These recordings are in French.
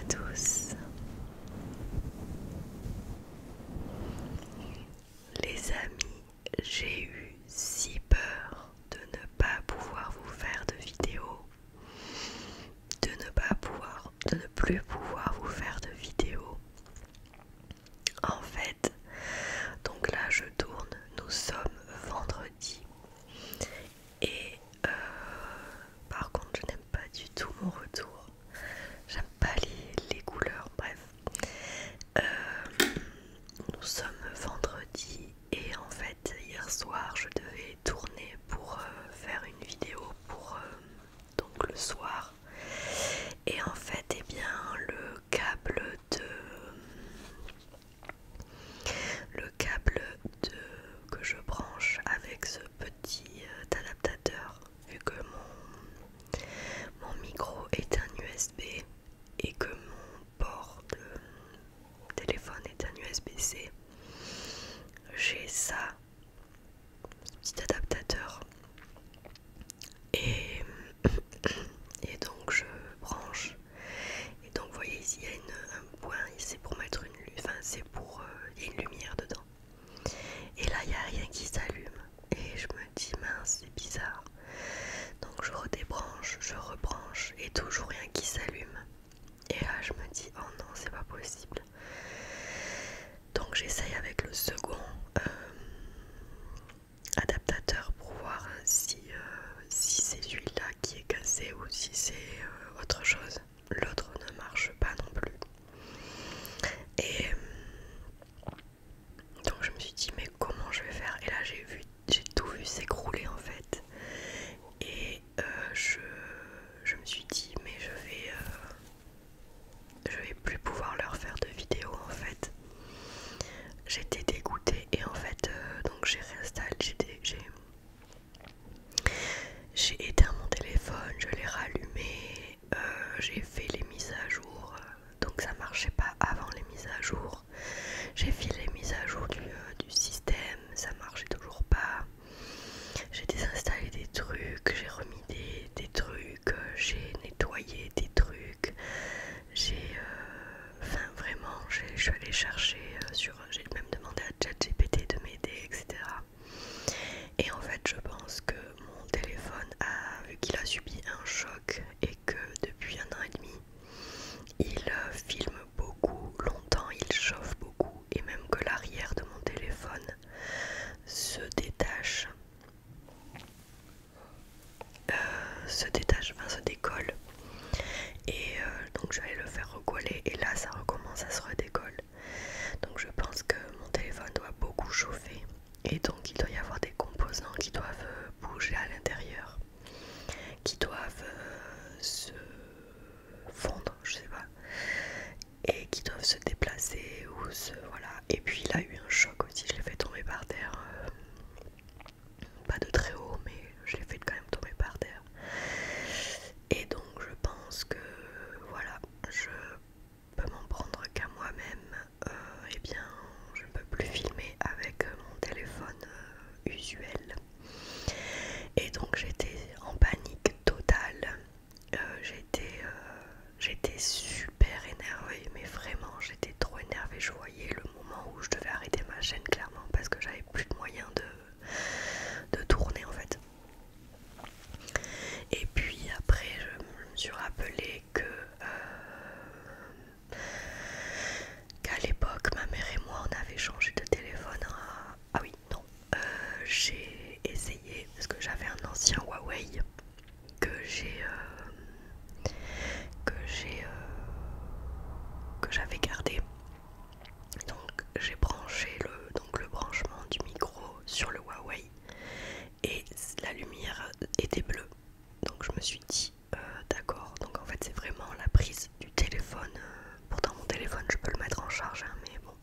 tous. Les amis, j'ai eu si peur de ne pas pouvoir vous faire de vidéo, de ne plus pouvoir vous faire de vidéo. En fait, donc là je tourne, nous sommes vendredi et par contre je n'aime pas du tout mon retour. J'aime pas les couleurs, bref. Nous sommes vendredi et en fait hier soir je devais tourner pour faire une vidéo pour donc le soir. Et en fait le câble que je branche avec ce petit adaptateur, vu que mon micro est un USB et que mon port de téléphone est un USB-C, j'ai ça, ce petit adaptateur, et, et donc je branche. Et donc vous voyez ici il y a un point, c'est pour mettre une il y a une lumière dedans. Et là il n'y a rien qui s'allume et je me dis mince, c'est bizarre. Donc je redébranche, je rebranche et toujours rien qui s'allume. Et là je me dis oh non, c'est pas possible. Donc j'essaye avec le second adaptateur pour voir si c'est celui-là qui est cassé ou si c'est autre chose. L'autre ne marche pas non plus. Et donc je me suis dit mais comment je vais faire? Et là j'ai tout vu s'écrouler en fait. Et je me suis dit mais je vais plus pouvoir leur faire de vidéo en fait. J'étais dégoûtée et en fait donc j'ai réinstallé, j'ai éteint mon téléphone, je l'ai rallumé, j'ai fait les mises à jour, donc ça marchait pas avant les mises à jour. J'ai fait les mises à jour du système, ça marchait toujours pas. J'ai désinstallé des trucs, j'ai remis des trucs, j'ai nettoyé des trucs, enfin vraiment, je suis allée chercher j'ai même demandé à ChatGPT de m'aider, etc. Et en fait, je pense que mon téléphone vu qu'il a subi un choc et que depuis 1 an et demi, il filme beaucoup, longtemps, il chauffe beaucoup et même que l'arrière de mon téléphone se détache, enfin se décolle. Et donc je vais aller le faire recoller et là ça recommence à se redécolle. Donc je pense que mon téléphone doit beaucoup chauffer et donc il doit y avoir des composants qui doivent bouger à l'intérieur, qui doivent se fondre, je sais pas, et qui doivent se déplacer ou voilà. Et puis il a eu un choc aussi, je l'ai fait tomber par terre, pas de très haut mais je l'ai fait quand même tomber par terre. Et donc je pense que voilà, je peux m'en prendre qu'à moi-même. Eh bien je ne peux plus filmer avec mon téléphone usuel. Et donc j'étais en panique totale. J'étais super énervée, mais vraiment j'étais trop énervée. Je voyais le moment où je devais arrêter ma chaîne clairement parce que j'avais plus de moyens de tourner en fait. Et puis après je me suis rappelé qu'à l'époque ma mère et moi on avait changé de téléphone ah oui non j'ai essayé parce que j'avais un ancien Huawei que j'avais gardé. Donc j'ai branché le branchement du micro sur le Huawei et la lumière était bleue. Donc je me suis dit d'accord, donc en fait c'est vraiment la prise du téléphone. Pourtant mon téléphone je peux le mettre en charge hein, mais bon.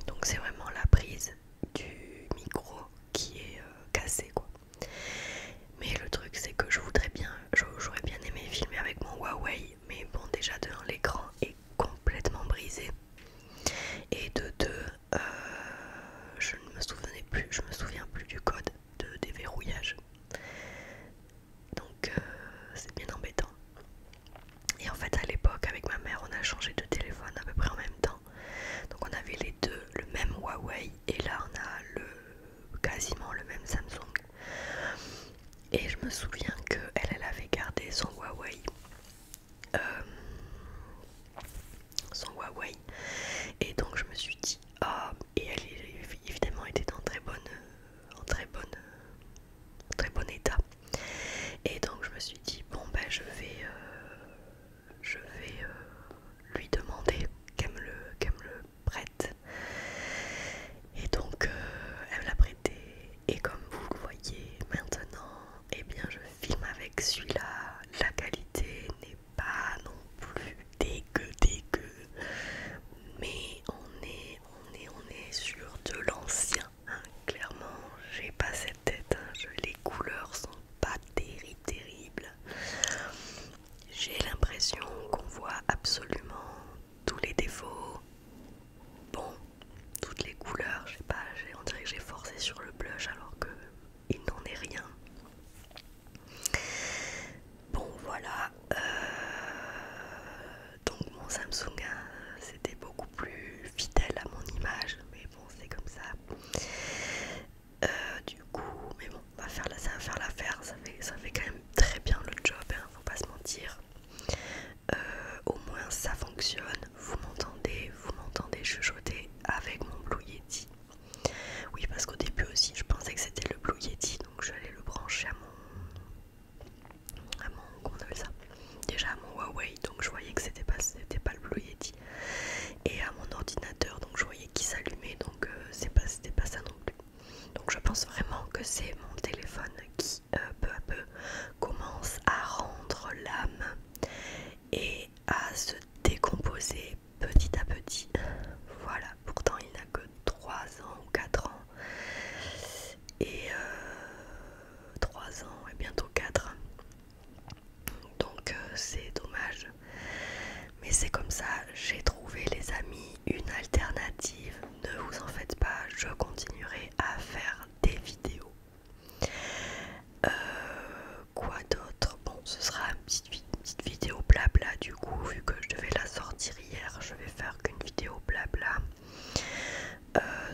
Donc c'est vraiment la prise du micro qui est cassée quoi. Mais le truc c'est que j'aurais bien aimé filmer avec mon Huawei, mais bon déjà de 1 l'écran est complètement brisé et de 2 je ne me souviens plus du code de déverrouillage. Donc c'est bien embêtant. Et en fait à l'époque avec ma mère on a changé de téléphone à peu près en même temps. Donc on avait les deux le même Huawei et là on a quasiment le même Samsung. Et je me souviens qu'elle avait gardé son Huawei. Euh, son Huawei. Et donc je me suis dit, ah, et elle évidemment était en très bon état. Et donc je me suis dit, bon ben je vais lui demander qu'elle me le prête. Et donc elle me l'a prêté. Et comme vous le voyez maintenant, eh bien je filme avec celui-là. La qualité n'est pas non plus dégueu. Mais on est sur de l'ancien. Hein. Clairement, j'ai pas cette tête. Hein. Les couleurs sont pas terribles. J'ai l'impression qu'on voit absolument tous les défauts. Bon, toutes les couleurs, je sais pas, on dirait que j'ai forcé sur le blush alors que il n'en est rien. Bon voilà, donc mon Samsung c'était beaucoup plus fidèle à mon image, mais bon c'est comme ça. Du coup, mais bon, ça va faire l'affaire, ça fait quand même très bien le job, hein, faut pas se mentir. Au moins ça fonctionne, vous m'entendez chuchoter avec mon Blue Yeti. Oui, parce qu'au début aussi je pensais que c'était le Blue Yeti, donc je allais le brancher à mon comment on appelle ça, déjà à mon Huawei, donc je voyais que c'était pas le Blue Yeti, et à mon ordinateur, donc je voyais qu'il s'allumait, donc c'était pas ça non plus. Donc je pense vraiment que c'est mon téléphone qui peu à peu commence à rendre l'âme et à se décomposer petit à petit. Voilà, pourtant il n'a que 3 ans ou 4 ans. Et 3 ans et bientôt 4. Donc c'est dommage. Mais c'est comme ça, j'ai trouvé les amis une alternative. Ne vous en faites pas, je continuerai à faire des vidéos. Quoi d'autre? Bon, ce sera une petite vidéo blabla du coup, vu que je devais la sortir hier, je vais faire qu'une vidéo blabla.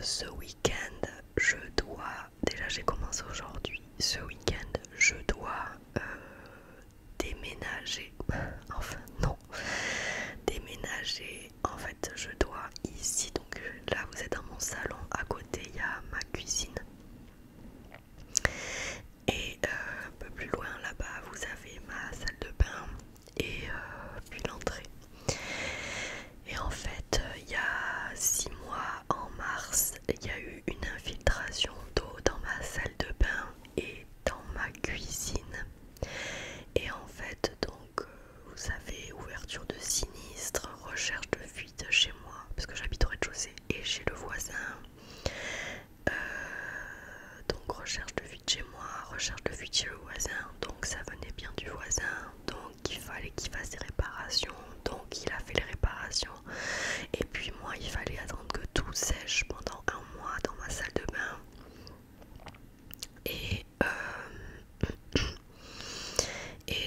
Ce week-end, déjà j'ai commencé aujourd'hui, ce week-end, je dois déménager. Enfin, non, déménager. En fait, je dois ici, donc là vous êtes dans mon salon, à côté il y a ma cuisine. Et un peu plus loin là-bas, vous avez ma salle de bain et puis l'entrée. Et en fait, il y a 6 mois, en mars, il y a eu une infiltration d'eau dans ma salle de bain et dans ma cuisine. Et en fait, donc, vous savez, ouverture de sinistre, recherche de fuite chez moi, parce que j'habite au rez-de-chaussée et chez le voisin. Donc recherche de fuite chez moi, recherche de fuite chez le voisin, donc ça venait bien du voisin, donc il fallait qu'il fasse des réparations, donc il a fait les réparations, et puis moi il fallait attendre que tout sèche pendant 1 mois dans ma salle de bain, et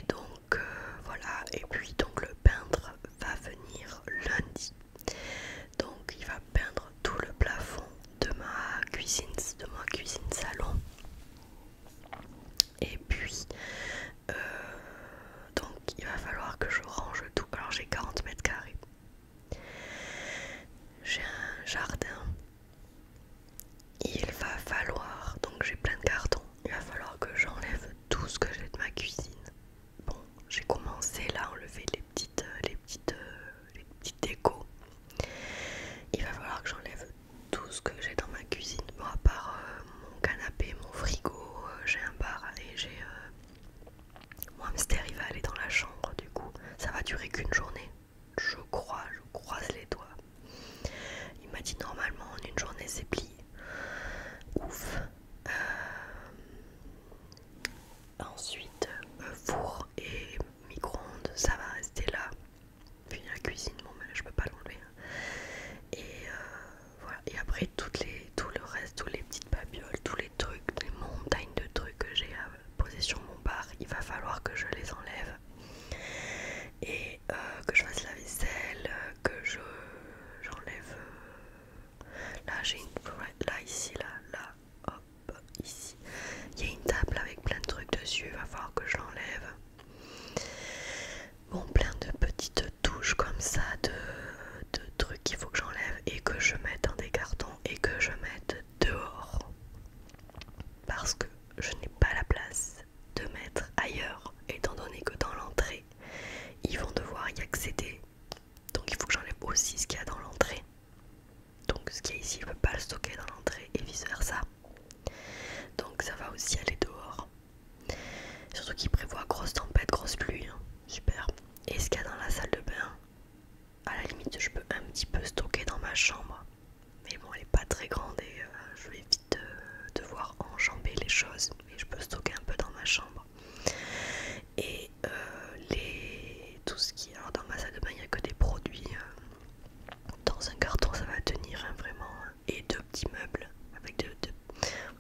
donc voilà, et puis donc le peintre va venir lundi, donc il va peindre tout le plafond de ma cuisine salon. Et puis donc il va falloir que je range tout. Alors j'ai 40 mètres carrés, j'ai un jardin, il va falloir, donc j'ai plein de cartons, il va falloir que j'enlève tout ce que j'ai de ma cuisine. Bon, j'ai commencé là à enlever les petites décos. Il va falloir que j'enlève tout ce que j'ai dans ma cuisine. Bon, à part mon canapé, mon frigo, j'ai un bar et j'ai mon hamster, il va aller dans la chambre. Du coup, ça va durer qu'une journée. Je croise les doigts. Il m'a dit normalement en une journée c'est plié. Ouf. Ensuite, four et micro-ondes, ça va rester là. Puis la cuisine, bon ben je peux pas l'enlever. Et voilà. Et après tout le reste, tous les petites babioles, tous les trucs, les montagnes de trucs que j'ai à poser sur mon bar, il va falloir que je les enlève. Et y accéder. Donc il faut que j'enlève aussi ce qu'il y a dans l'entrée. Donc ce qu'il y a ici, je peux pas le stocker dans l'entrée et vice versa. Donc ça va aussi aller dehors. Surtout qu'il prévoit grosse tempête, grosse pluie. Hein. Super. Et ce qu'il y a dans la salle de bain, à la limite je peux un petit peu stocker dans ma chambre. Mais bon, elle est pas très grande et je vais vite devoir enjamber les choses. Mais je peux stocker un peu dans ma chambre. Et tout ce qui est... Alors dans ma salle de bain, il n'y a que des produits. Dans un carton, ça va tenir hein, vraiment. Et deux petits meubles avec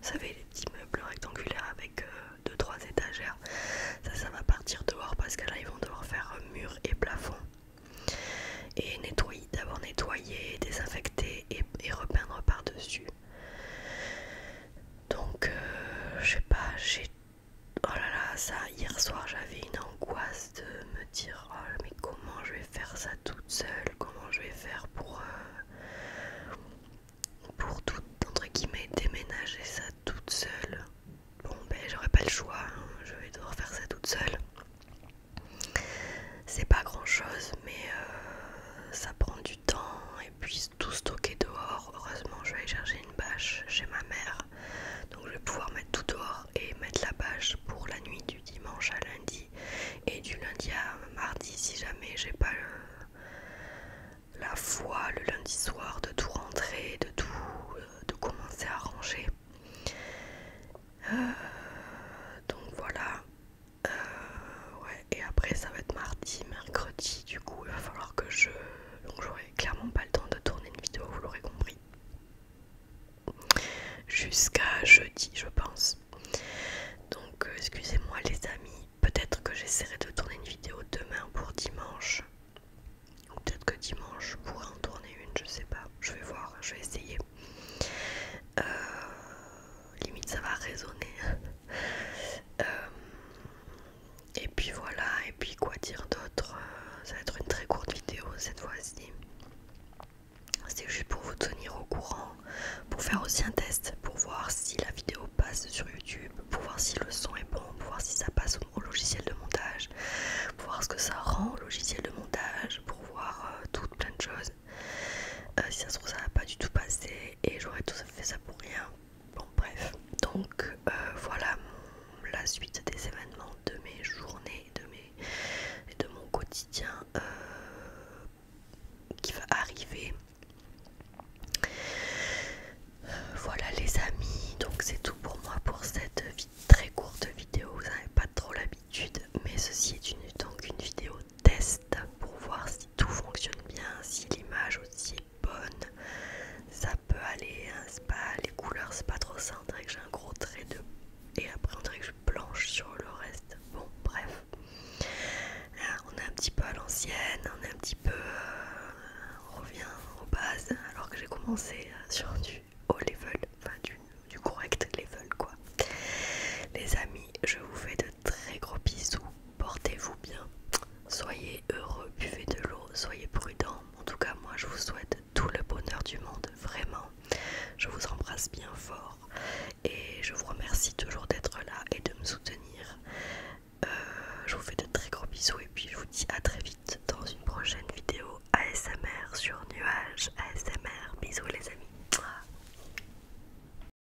vous savez, les petits meubles rectangulaires avec 2-3 étagères. Ça va partir dehors parce que là, ils vont devoir faire mur et plafond. Et nettoyer, d'abord nettoyer, désinfecter et repeindre par-dessus. Donc, je sais pas, oh là là, ça, hier soir, j'avais une angoisse de me dire, oh mais comment je vais faire ça toute seule? Comment je vais faire pour tout, entre guillemets, déménager ça toute seule? Bon, ben, j'aurais pas le choix, hein, je vais devoir faire ça toute seule. C'est pas grand chose, mais ça prend du temps et puis tout stocker dehors. Heureusement, je vais aller chercher une bâche chez ma mère, donc je vais pouvoir mettre tout dehors et mettre la bâche pour la nuit du dimanche à lundi et du lundi à mardi si jamais j'ai pas la foi le lundi soir de tout rentrer, de commencer à ranger. Donc voilà. Ouais, et après ça va être mardi, mercredi, du coup il va falloir que donc j'aurai clairement pas le temps de tourner une vidéo, vous l'aurez compris. Jusqu'à jeudi je pense. Donc excusez-moi les amis, peut-être que j'essaierai de tourner une vidéo demain pour dimanche. Ou peut-être que dimanche je pourrai en tourner une, je sais pas, je vais voir, je vais essayer. Limite ça va résonner. Et puis voilà, et puis quoi dire d'autre, ça va être une très courte vidéo cette fois-ci. C'était juste pour vous tenir au courant, pour faire aussi un test, pour voir si la vidéo passe sur YouTube, pour voir si le son est bon, pour voir si ça passe au logiciel de montage, pour voir ce que ça rend au logiciel de montage, pour voir toutes plein de choses. Si ça se trouve ça va pas du tout passer et j'aurais tout fait ça pour rien. Bon bref, donc voilà la suite des événements de mes journées, de mon quotidien qui va arriver. Voilà les amis, donc c'est tout pour moi pour cette très courte vidéo, vous n'avez pas trop l'habitude, mais ceci est donc une vidéo test pour voir si tout fonctionne bien, si l'image aussi est bonne, ça peut aller, hein, c'est pas, les couleurs c'est pas trop ça, on dirait que j'ai un gros trait de... et après on dirait que je blanche sur le reste, bon bref, on est un petit peu à l'ancienne, on est un petit peu, on revient aux bases alors que j'ai commencé sur du haut level, enfin du correct level quoi. Les amis, je vous fais de très gros bisous, portez-vous bien, soyez heureux, buvez de l'eau, soyez prudents. En tout cas moi je vous souhaite tout le bonheur du monde, vraiment. Je vous embrasse bien fort et je vous remercie toujours d'être là et de me soutenir. Je vous fais de très gros bisous et puis je vous dis à très vite dans une prochaine vidéo ASMR sur nuage ASMR. Bisous les amis.